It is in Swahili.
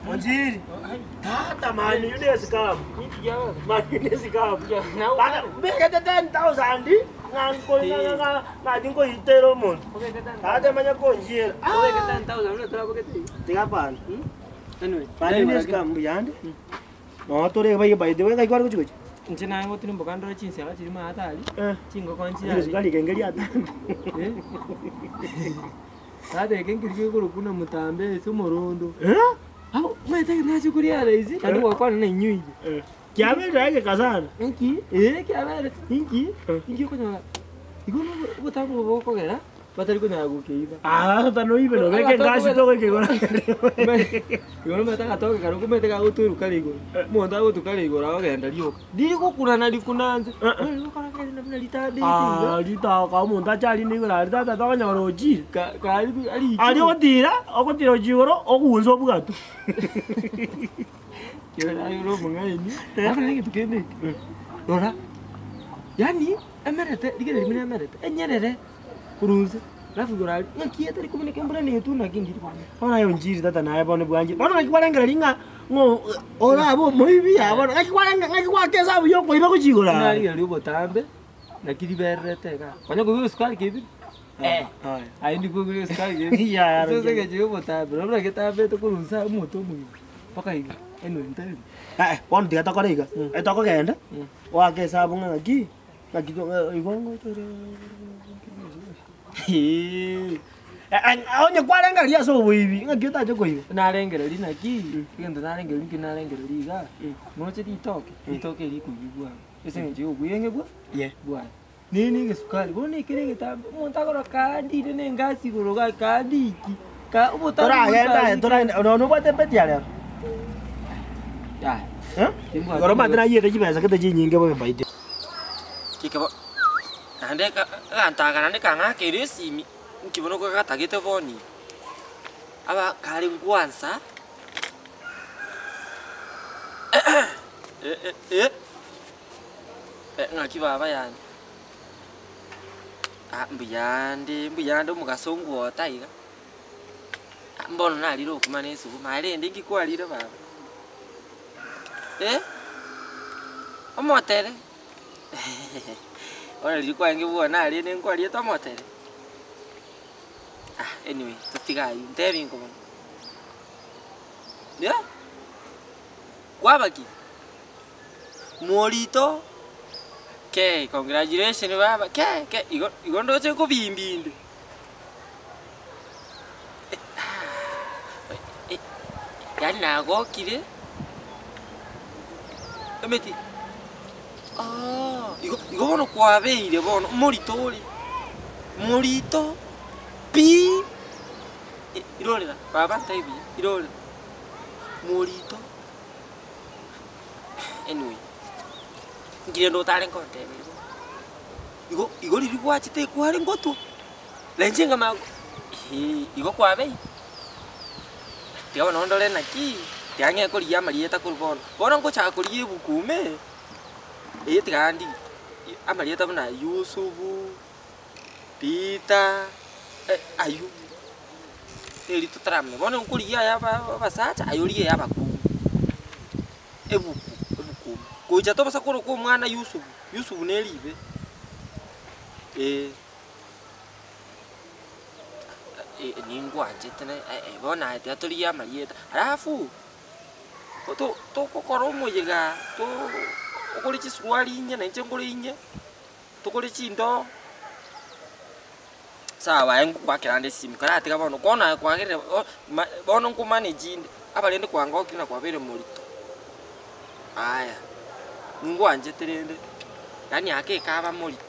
Monjiri. Tata man, you need to come. Man, you need to come. Bega 10,000. Ngang ko itero mon. Tata man ko njira. Bega 10,000 na trapo kete. Tiga pan. Anyway, man you need to come beyond. No, to re bai de ngai kwar ko chuj. Nchina ngo tini mbokandro chinsi ala chiri ma atali. Chingo konchi ali. Ngali kengeli ata. Ade kengiri ko kuna mutambe sumorondo. Abo mwete nacho kuri ala hizi. Adu kwa na nyuiji. Kiabe rage kazana. Inki? Kiabe. Inki? Inki ko na. Igono botamu boko gera. Batari ko na gukeiba. Sasa no ibe no ke ngasi to ke gora. Igono mata gatoke karo ko mete gago turu kali go. Monda go tukali go rawa genda liyo. Diri ko kuna na dikunanze. Lo kana ke na litabe. Lita ka monda chali ni gora lita ta nya roji. Ka ali. Ali odira, okotiro jigoro okunzo bugato. Kira ayo mungai ni. Apa lagi tukene? Ora. Yani emerete digere limina emerete. Enyerere. Kuruze. Lafu gorali. Ngakia tari kumene kembra ni tu na kingi kwa. Ona yo njiri tata naye bone bwanje. Bona ngikwalenga linga ngo ora abo moibi abona ngikwankeza buyo ko iba kujigora. Nari ali botambe. Na kiri berete ka. Kwanya go sukari kebi. Ai ndi go sukari kebi. Ya. Sasa ke jiyo botambe. Robra ke tambe to kuruza moto mu. Paka hivi. Eno ntari. Bona tiga tokore iga. Toko genda. Wa ke sabu ngaki. Ngaki to igongo to. Onye kwalenga lia so wibi ngakita je koyo narengera lina ki ngendo narengera linki narengera liga noche itoke li kuyibwa ese nje ubuyenge bwa bwa nini ngesukali bone kirenge tambe umuntu akora kandi ne ngasi kuroga kandi iki ka ubotara tora no kwate peti ale goro madina yete jibeza kete jinyinge bo baide kikabo ande kantaka nande kanga keresimi nkibono ko katagete boni aba kali ngwansa ngaki baba yani mbuyande mugasongo otaiga mbono naliro kumane esu male ndingi kwalire baba omotere ona lilikuwa ngibona ali nenkwali tomotere anyway tutigayo ntebi ngo kwabaki molito ke congratulations baba ke igondo che ko bimbinde yani nago kire emeti igo bono kwabeire bono molito pi irorera baba taibi irorera molito anyway ngire ndo tare nkonte igo liri kwachite kwari ngoto lenjenga mago igo kwabe tiga nondole naki tiange ko liya marieta kulbono bono ngo cha kuliye bukume tigandi amarieta bana Yusufu Pita ayu eli tutramne bono kuliya ya basacha ayoliye ya baku ebuku kuja to basakoro ko mwana Yusufu nelibe ningwanje tena bona ati atoliya marieta alafu to kokoro moyega to okoli chiswali nya na nchengoli nya tokoli chindo sawa yangu kwa kirande simu kana ati kabono kona kwa gere bono ku manage abalende kwanga okina kwa bere molito aya ngwanje terende yani ake kaba molito